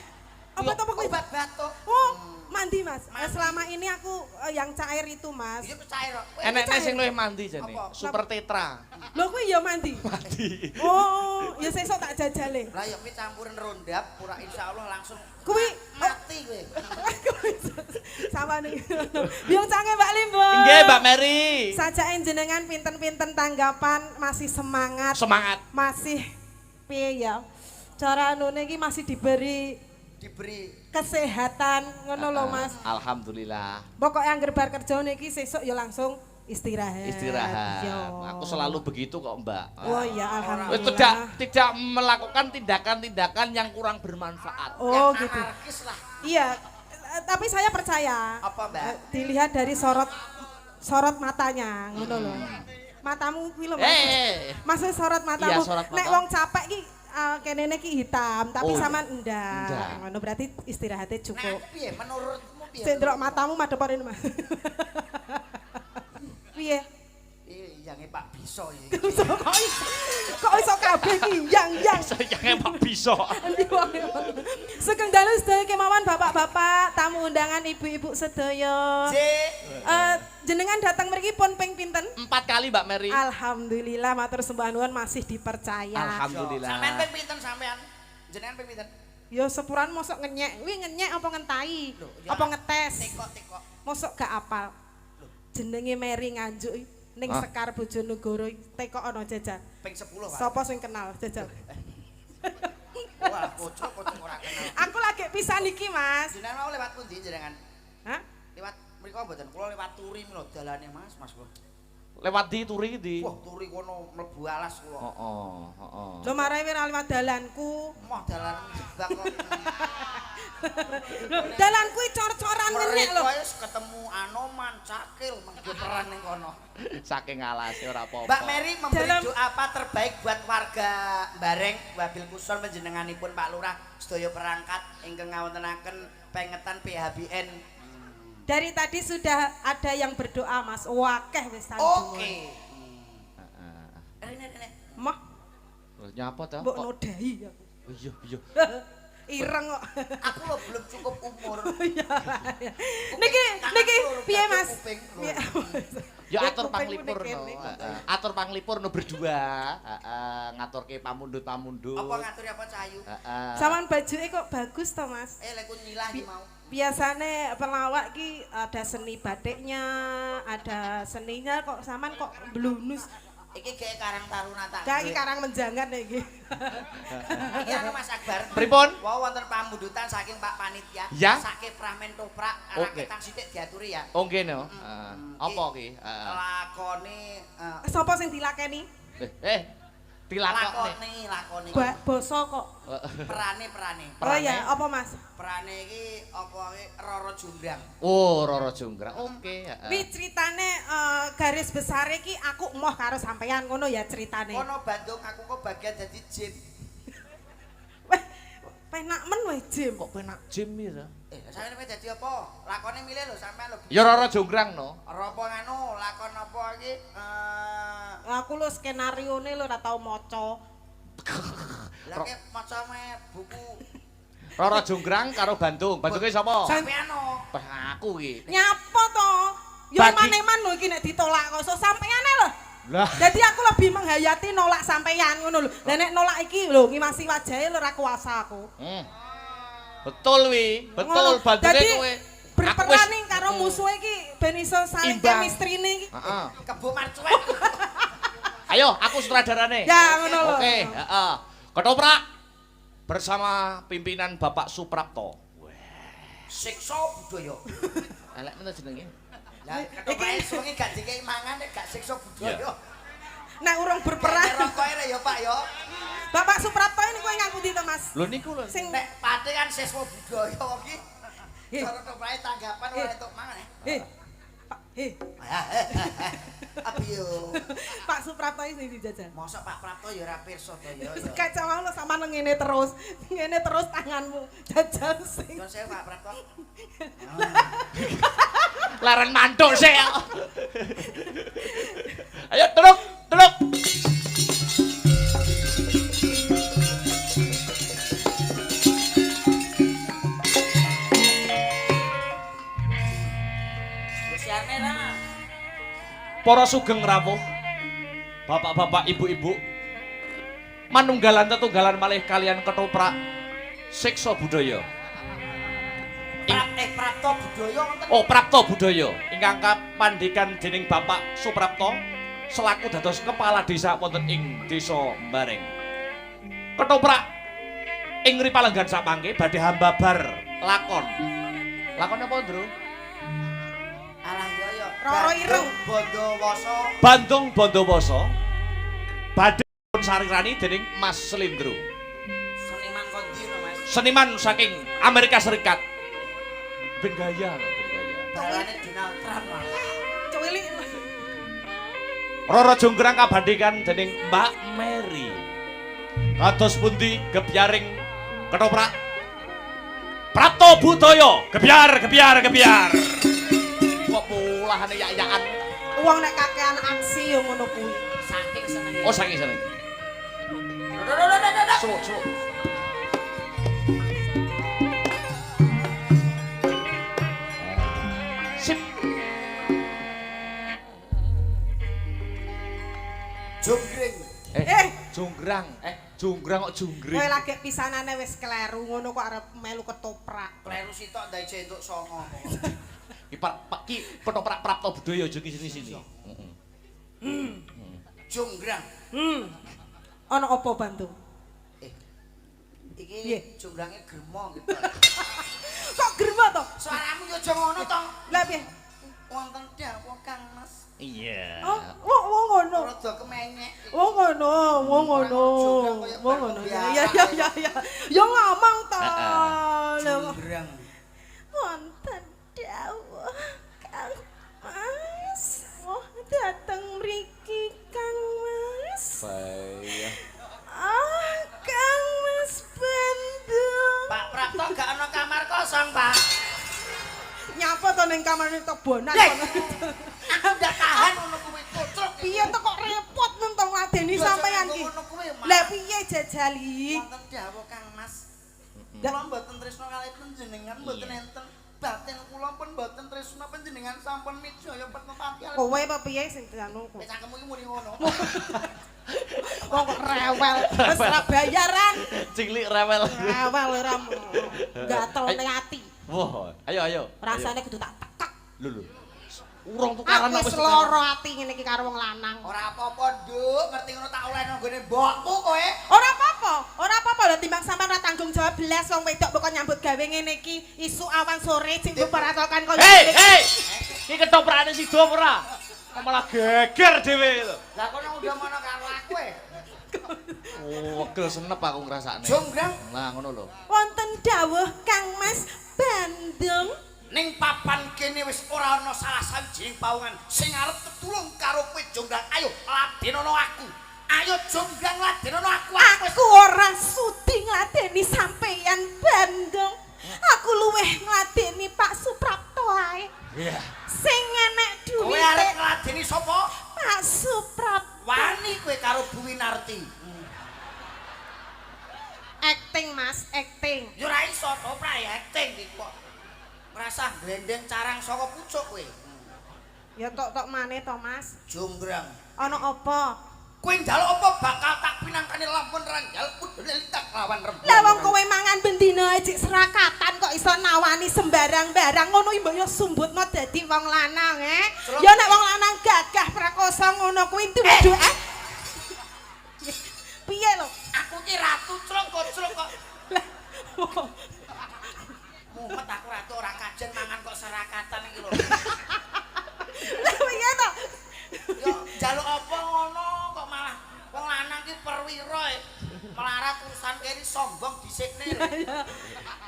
Obat apa kuwi? Obat batuk. Oh, mandi Mas. Mandi. Selama ini aku yang cair itu Mas. Iya cair kok. Enek-enek sing luwih mandi jane. Apa? Super Tetra. Lho kuwi ya mandi. Mandi. Oh, ya sesuk tak jajale. Lah ya kowe campurin rondap pura insyaallah langsung Kuwi mati kowe. sama nih. Biung Cange Mbak Limbo. Nggih, Mbak Mary. Sajaken jenengan pinten-pinten tanggapan, masih semangat, Semangat. masih piye ya? Cara anune iki masih diberi kesehatan ngono lho Mas. Alhamdulillah. Pokoknya angger bar kerja niki sesuk ya langsung istirahat. Istirahat. Yo. Aku selalu begitu kok, Mbak. Oh iya, alhamdulillah. Tidak melakukan tindakan-tindakan yang kurang bermanfaat. Oh Yang gitu. anarkis lah. Iya, tapi saya percaya. Apa, Mbak? Dilihat dari sorot matanya, ngono lho. Matamu kuwi lho, Mas. Maksud sorot matamu. Iya, sorot Nek mata. wong capek ki kenene ki hitam, tapi Oh, sampean enggak. enggak. Ngono berarti istirahatnya Nah, cukup. piye menurutmu piye? Sing ndelok matamu madhep rene, Mas. Piye? Iya, Pak bisa ya. Kok iso kabeh ki yang. Sayangnya Pak bisa. Endi wae. Sugeng dalu sedaya kemawon bapak-bapak, tamu undangan ibu-ibu sedaya. Jenengan datang mriki pun ping pinten? 4 kali Mbak Mary. Alhamdulillah matur sembah nuwun masih dipercaya. Alhamdulillah. Sampean ping pinten sampean? Jenengan ping pinten? Yo sepuran mosok ngenyek, wi ngenyek apa ngentai? Loh, ya. Apa ngetes? Teko. Mosok gak apal. Jenenge Mary Nganjuk ning Hah? Sekar Bojonegoro tekok ana jajal. Ping 10, Pak. Sapa sing kenal jajal? Wah, kocok ora kenal. Aku lagi pisan iki, Mas. Jenengan mau lewat pundi jenengan? Hah? Lewat mriko mboten? Kula lewat turi lho dalane Mas kula. Lewat di turi di. Wah, turi kono mlebu alas kula. Heeh. Lo marai ora liwat dalanku. Moh dalan jebak kok. Lho, dalanku cor-coran ngenyek lho. Mereka wis ketemu Anoman, Cakil, mengko peran ning kono. Saking alase ora apa-apa. Mbak Mary memberi Dalam- doa apa terbaik buat warga Bareng, Wabil Kuson panjenenganipun Pak Lurah sedaya perangkat ingkang ngawontenaken pengetan PHBN. Dari tadi sudah ada yang berdoa, Mas. Wakeh wis Oke. Rene. Mah, Nyapa ta? mbok nodahi aku. Iya. Ireng kok. Aku lho belum cukup umur. Iya. Niki piye, Mas? Kuping, lho. Piye? Ya Ya, atur kupingku panglipur ning no. kene. Atur panglipur no berdua. Ngaturke pamundhut-pamundhut. Apa ngaturi apa Cahayu? Saman bajuke kok bagus to, Mas? Lek nyilah iki mau. Biasanya pelawak ki ada seni batiknya, ada seninya kok saman kok blunus. Iki kayak Karang Taruna tak. Kayak Karang Menjangan iki. Iki anu Mas Akbar. Pripun? Wau wonten pamundutan saking Pak Panitia. Ya. Saking Pramen Toprak Oke. anake tang sithik diaturi ya. Oh nggih no. Apa ki? Lakone Sapa sing dilakeni? Dilakoni. lakone. Basa kok. Perane. Oh iya, apa Mas? Perane iki apa iki Roro Jumbrang. Oh, Roro Jonggrang. Oke, Wi ceritane garis besar iki aku emoh karo sampean ngono ya ceritane. Kono Bandung aku kok bagian dadi Jim. Weh, penak men weh Jim. Kok penak Jim ya? Sampeyan kowe dadi apa? Lakone milih lho sampean lho. Ya Roro Jonggrang no. Apa nganu lakon apa iki Aku lho skenarione lho ora tau maca. Lah ki maca buku Roro Jonggrang karo Bandung. Bandunge sapa? sampean Aku ki. Nyapa to? Ya Bagi- maneman lho iki nek ditolak kok so sampeyane lho. Lah, Jadi aku lebih menghayati nolak sampeyan ngono lho. Lah nek nolak iki lho ngimasi wajahe lho ora kuasa aku. betul wi, betul Ngono. Bandunge Dadi, kowe. Berperan ning karo musuhe iki ben iso saling Imbang. chemistry-ne iki. Heeh. Kebo marcuek. Ayo, aku sutradarane. Ya ngono lho. Oke, heeh. Ketoprak bersama pimpinan Bapak Suprapto. Siksa budaya. Elek men jenenge. Lah ketoprak suwengi gak dikei mangan nek gak siksa budaya. Nek urung berperan. Rokoke ya Pak ya. Bapak Suprapto ini kowe ngaku ndi to, Mas? Lho niku lho. Sing Nek pate kan siswa budaya wong iki. Eh. Cara ketoprake tanggapan ora entuk mangan ya. Pak, Abiyo. Pak Suprapto ini dijajal. Mosok Pak Prapto ya ora pirsa to ya. Kacau lo sama ngene terus. Ngene terus tanganmu. Jajal sing. Yo saya Pak Prapto. Laren mantuk sih. Ayo teluk. Wis siarne lah. Para sugeng rawuh. Bapak-bapak, ibu-ibu. Manunggalan tetunggalan malih kalian ketoprak siksa budaya. Prapto budaya wonten. Oh, Prapto Budaya ingkang kapandikan dening Bapak Suprapto selaku dados kepala desa wonten ing Desa Bareng. Ketoprak ing ripalenggan sapangke badhe hambabar lakon. Lakon apa, Ndro? Alah yo Roro ireng. Bondowoso. Bandung Bondowoso. Badhe pun sarirani dening Mas Slindro. Seniman kondi to, Mas. Seniman saking Amerika Serikat. Ben gaya lho, ben gaya. Balane Donald Trump. Mas. Cuwilik. Roro Jonggrang kabandhingan dening Mbak Mary. Kados pundi gebyaring ketoprak Prapto Budaya, gebyar. Kok mulahane yak-yakan. Wong nek kakean aksi yo ngono kuwi. Saking senenge. Oh saking seneng. Suwuk. Sip. Jonggreng. Jonggrang kok junggring. Kowe lagi pisanane wis kleru ngono kok arep melu ketoprak. Kleru sitok ndai jentuk songo. Ki ketoprak Prapto Budaya aja ki sini. Jonggrang. Ana apa Bandung? Iki jonggrangnya gremo gitu. Kok grema to? Suaramu yo aja ngono to. Lah piye? Wonten dawuh Kang Mas. Iya. Oh, wong ngono. Rada kemenyek. Wong ngono. Ya. Yo ngomong to. Jonggrang. Wonten dawuh Kang Mas. Oh, dateng mriki Kang Mas. Saya. Kang Mas Bandung. Pak Prapto gak ana kamar kosong, Pak. Nyapa to ning kamar ning tobonan Yeh! kono. Aku ndak tahan ngono kuwi kucruk. Piye to kok repot nentang ngladeni sampeyan ki? Ngono kuwi, Mas. Lah piye jajali? Wonten dawuh Kang Mas. Kula mboten tresna kalih panjenengan mboten enten batin kula pun mboten tresna panjenengan sampun mijaya petepati. Kowe apa piye sing anu kok? Cangkemmu iki muni ngono. Wong kok rewel, wis ora bayaran. Cinglik rewel. Rewel ora gatel ning ati. Wah, ayo. Rasane kudu tak tekek. Lho. Urung tukaran Aku wis lara ati ngene iki karo wong lanang. Ora apa-apa, Nduk. Ngerti ngono tak olehno nggone mbokku kowe. Ora apa-apa lho timbang sampean ora tanggung jawab belas wong wedok kok nyambut gawe ngene iki isuk awan sore sing paratokan koyo Hei. Iki ketoprane sida apa ora? Kok malah geger dhewe lho. Lah kono udah mana karo aku e. Oh, wegel senep aku ngrasakne. Jonggrang Nah, ngono lho. wonten dawuh Kang Mas Bandung. ning papan kene wis ora ana salah sawijining pawongan sing arep tetulung karo kowe Jonggrang. Ayo ladenono aku. Ayo Jonggrang ladenono aku. Aku ora sudi ngladeni sampeyan Bandung. Aku luweh ngladeni Pak Suprapto ae. Iya. Sing enek Kowe duwite. arep ngladeni sapa? Pak Suprapto. Wani kowe karo Bu Winarti. Acting Mas, acting. Yo ora iso to prae acting iki kok. Ngrasah glendeng carang saka pucuk kowe. Ya tok maneh to Mas. Jonggrang. Ana apa? Kowe njaluk apa bakal tak pinangkani lampun ranjal pudel tak lawan rembulan. Lah wong kowe mangan bendina ejik serakatan kok iso nawani sembarang-barang ngono mbok yo sumbutno dadi wong lanang Ya nek wong lanang gagah prakosa ngono kuwi duwe piye lho? Aku ki ratu clong kok. Mumet aku ratu ora kajen mangan kok serakatan iki lho. Lah piye to? Yo njaluk apa ngono kok malah wong lanang ki perwira melarat urusan kene sombong dhisikne.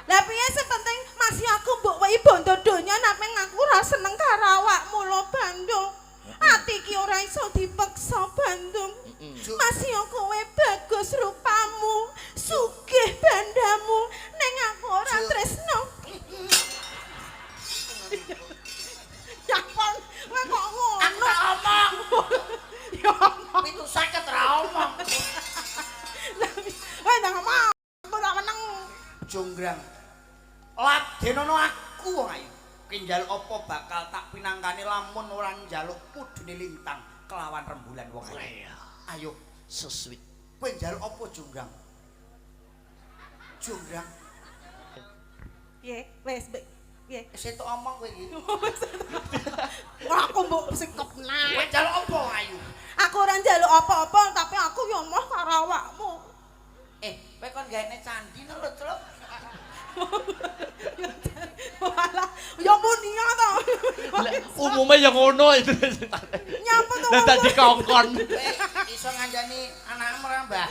Lah piye sing penting masih aku mbok wehi bondo donya nanging aku ora seneng karo awakmu lho Bandung. Ati ki ora iso dipeksa Bandung. Masih kowe bagus rupamu, sugih bandamu, ning aku ora tresno. Ya pon, kowe kok ngono? Aku tak omong. Ya omong. 750 ra omong. Kowe ndang ngomong, aku tak meneng. Jonggrang. Ladenono aku wong ayu. Kowe njaluk apa bakal tak pinangkani lamun ora njaluk pudune lintang kelawan rembulan wong ayu. Ayo, So sweet. kowe njaluk apa Jonggrang? Jonggrang, Piye? Wes, piye? setok omong kowe iki. Ora aku mbok sikep Kowe nah. njaluk apa ayu? Aku ora njaluk apa-apa, tapi aku yo moh karo awakmu. Kowe kon gaene candi lho, Truk. Walah, yo muni to. Umumnya yang ngono itu. Nyapa to? Lah tadi kongkon. Iso ngandani anakmu ora, Mbah?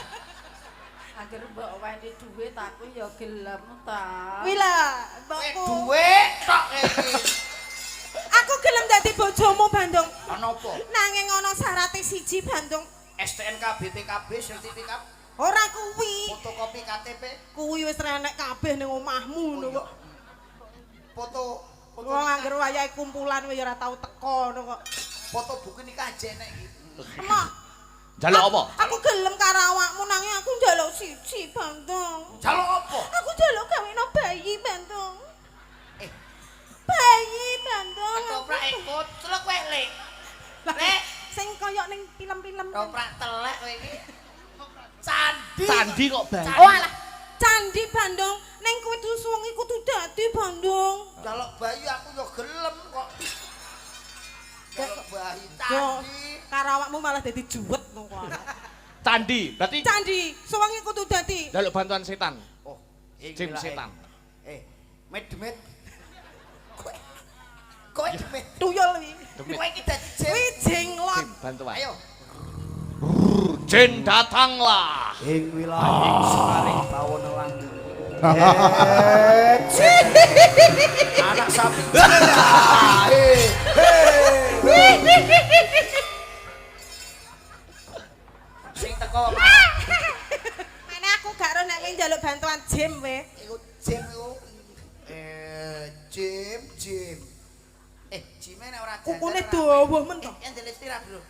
Agar mbok wani dhuwit aku ya gelem ta. Wila, Kowe mbokku. dhuwit tok iki. Aku gelem dadi bojomu Bandung. Ana apa? Nanging ana syaraté siji Bandung. STNK, BPKB, sertifikat, Ora kuwi. fotokopi KTP, Kuwi wis renek kabeh ning omahmu ngono kok. foto Wong anggere wayahe kumpulan kowe ya ora tau teko ngono kok. foto buku nikah jenek iki. Emak, Jaluk apa? aku gelem karo awakmu nanging aku njaluk siji Bandung. Jaluk apa? Aku njaluk gaweno bayi Bandung. Eh. Bayi Bandung. Ketoprak ikut, celuk kowe lek. Lek, Sing koyo ning film-film. ketoprak telek kowe iki. Candi. Candi kok bayi. Oh alah, Candi Bandung. Ning kuwi suwengi kudu dadi Bandung. Jaluk bayi aku yo gelem kok. Jaluk bayi Yo, candi. karo awakmu malah dadi juwet kok. Candi, berarti Candi, suwengi kudu dadi. jaluk bantuan setan. Oh, Jim setan. Med. Kowe demet. Tuyul iki. Demit. Kowe iki dadi jin. Kuwi jenglot. Jin, bantuan. Ayo. Jin datanglah. Ing wilayah Semaring Bawon Langi. Anak sapi. Sing teko Mene aku gak ro nek kowe njaluk bantuan Jim we. iku Jim iku Jim. Jime nek ora dandan. Kukune dawa men to. Yang jelas istirahat, Bro.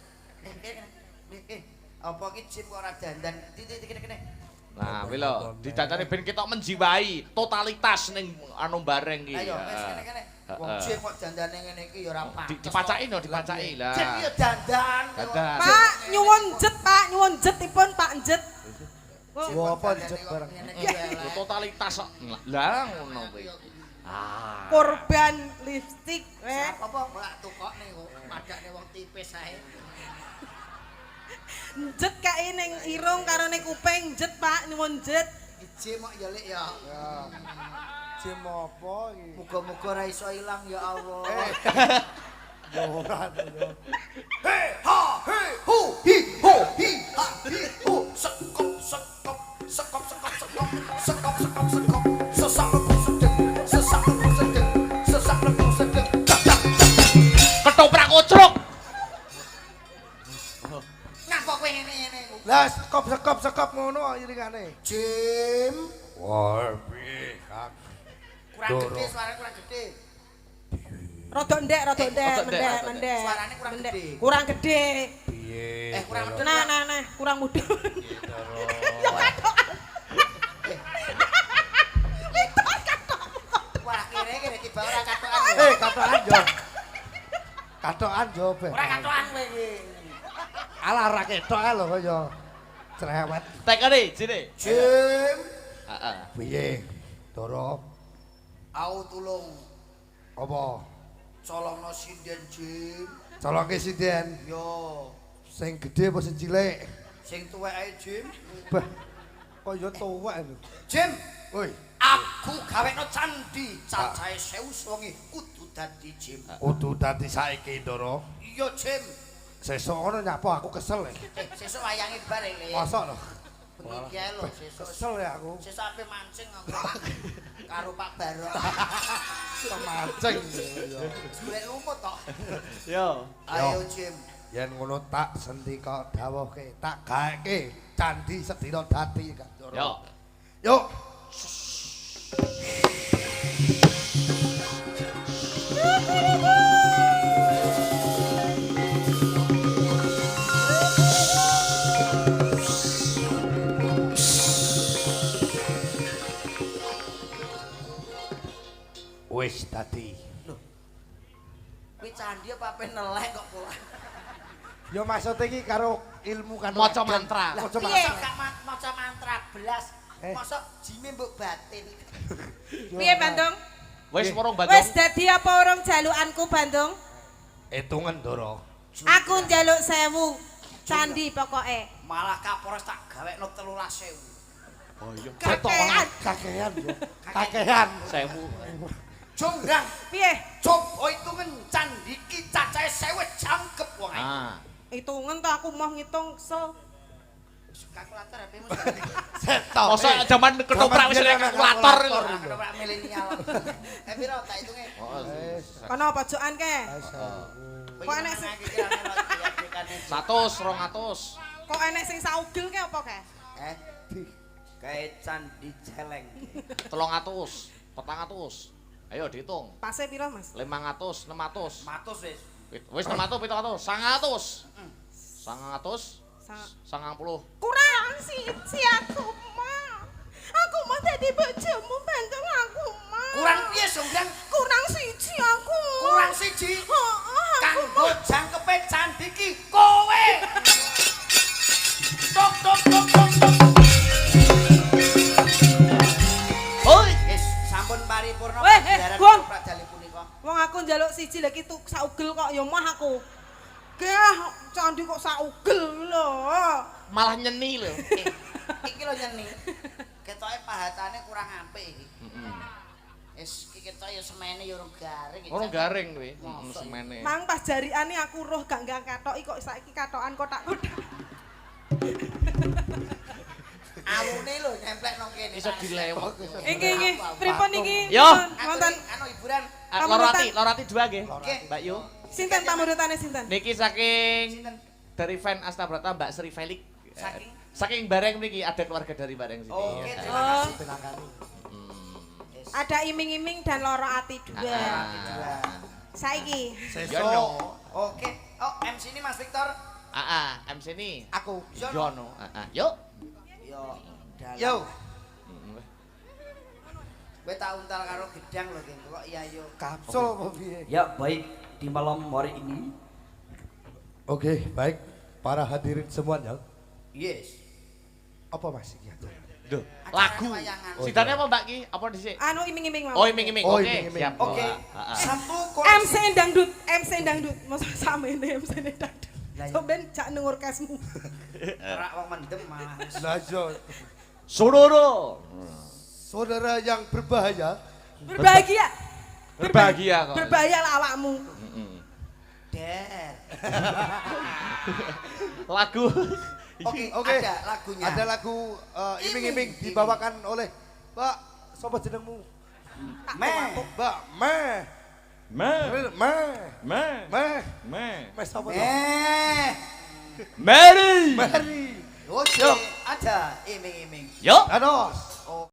Apa iki Jim kok ora dandan? Kene. Nah, kuwi lho, didandani ben ketok menjiwai totalitas ning anu bareng iki. Ayo, wis kene. Wong Jim kok dandane ngene iki ya ora pantes. Dipacaki no, dipacaki lah. Jim yo dandan. Dandan. Pak, nyuwun jet, Pak, nyuwun jetipun Pak Jet. Wo apa jet bareng. Totalitas kok. Lah ngono kuwi. Ah. Korban lipstik we. Apa mbak tukokne kok padakne wong tipis ae. Jet kae ning irung karo ning kuping jet, Pak, nyuwun jet. Jim kok ya lek ya. Jim apa iki? Muga-muga ora iso ilang ya Allah. Ya ora yo. He ha he hu hi ho hi ha hi hu sekop sekop sekop sekop sekop sekop sekop sekop sesak lebu sedeng sesak lebu sedeng sesak lebu sedeng Ketoprak kocrok. ngapa kowe ngene-ngene iku Lah sekop ngono iringane. Jim Wah, piye, Kak? kurang gede suarane kurang gede Rada ndek, Rada ndek. mendek. Suarane kurang Mendek. gede. Kurang gede. Piye? kurang medhot Nah, kurang muda. Yo katokan. wah kene tiba ora katokan Katokan yo. Katokan yo, Be. ora katokan kowe iki Alah ra ketok ae lho kaya cerewet. Tekane jine. Jim Heeh. Piye? Doro au tulung apa? colongno sinden Jim Colongke sinden yo sing gedhe apa sing cilik? sing tuwek ae Jim Bah, kaya tuwek lho. Jim Woi, aku gawekno candi cacahe 1000 wonge kudu dadi Jim kudu dadi saiki, Doro. iya Jim Sesuk ngono nyapa aku kesel. sesuk wayange bar iki Mosok lho. bengi kiye lho sesuk Kesel ya aku. sesuk ape mancing aku karo Pak Barok Mancing. golek lumut tok Yo. ayo Jim Yen ngono tak sendika dawuhke, tak gaeke candi sedina dadi, Kak Doro. Yo. Yuk. Wis dadi. kuwi candi apa ape nelek kok pola Yo maksud iki karo ilmu kan Maca mantra. Maca Piye? mantra. gak maca mantra belas Eh. mosok jime mbok batin Piye Bandung? Wis Nggih. murung Wis Bandung. dadi apa urung jalukanku Bandung? Hitungan Doro. Aku njaluk 1000 candi pokoke. malah Kapolres tak gawekno 13.000 Oh iya. Kakean. Kakehan yo. Kakehan. 1000. Jonggrang. Piye? Coba hitungan candi iki cacahe 1000 jangkep wong. Ah. Hitungan ta aku mau ngitung Kalkulator HP-mu. Setok. Masa zaman ketoprak wis ada kalkulator lho. Ketoprak milenial. Piro tak hitunge? kono pojokan ke. Kok enek sing 100, 200. kok enek sing saugel ke apa ke? Kayak candi celeng. 300, 400. Ayo dihitung. Pase piro, Mas? 500, 600. 100 wis. Wis 600, 700, 900. 900, Sa- 90. Kurang siji aku mah. Aku mau dadi bojomu bantu aku mah. Kurang piye, Jonggrang? Kurang siji aku. Kurang siji. Heeh. Kanggo jangkepe candi iki kowe. Tok tok tok tok tok. Hoi. Wis sampun paripurna Weh, pelajaran Bong. ketoprak jali punika. Wong aku njaluk siji lha iki saugel kok ya mah aku. Geh, candi kok saugel lho. Malah nyeni lho. Iki lho nyeni. Ketoke pahatane kurang apik iki. Wis iki ketok ya semene ya urung garing. Ora garing kuwi, semene. Mang pas jariane aku roh gak katoki kok saiki katokan kotak-kotak. Awune lho nyemplek nang kene. Iso dilewat. Iki pripun iki? Yo. Wonten anu hiburan. Lorati 2 nggih. Oke. Mbak Yu. sinten pamurutane sinten? Niki saking dari fan Astabrata Mbak Sri Felik. Saking? Saking Bareng niki ada keluarga dari Bareng sini. Oke, Ya. terima Oh, kasih. ada iming-iming dan loro ati dua. Ah. Saiki. Yo no. Oke. Oh, MC ini Mas Victor. MC ini Aku. Jono. Yuk. Yo. dalam. Yo. Kowe tak untal karo gedang lho, Geng. Kok iya yo. Kapsul apa piye? Ya baik, di malam hari ini Oke, baik. Para hadirin semuanya. Yes. Apa Mas iki? Duh, lagu. wayangan. Sidane apa Mbak Ki? Apa dhisik? Anu iming-iming mau. Oh, iming-iming. Oh, Oke, iming-iming. siap. Oke. Ah. Satu MC koleksi. dangdut. Masa samene MC dangdut. Lah, iya. Sampeyan jak nang orkesmu. Ora wong mendem Mas. Lah yo, Saudara. saudara yang berbahaya. Berbahagia. Berbahagia kok. Berbahaya lah awakmu. Der. Lagu. Oke, Oke. ada lagunya. Ada lagu iming-iming dibawakan oleh Mbak sapa jenengmu? Meh. Mbak Meh. Meh. Meh. Meh. Meh. Meh. Meh sapa to? Meh. Mary. Mary. Oke, ada iming-iming. Yuk. Dados.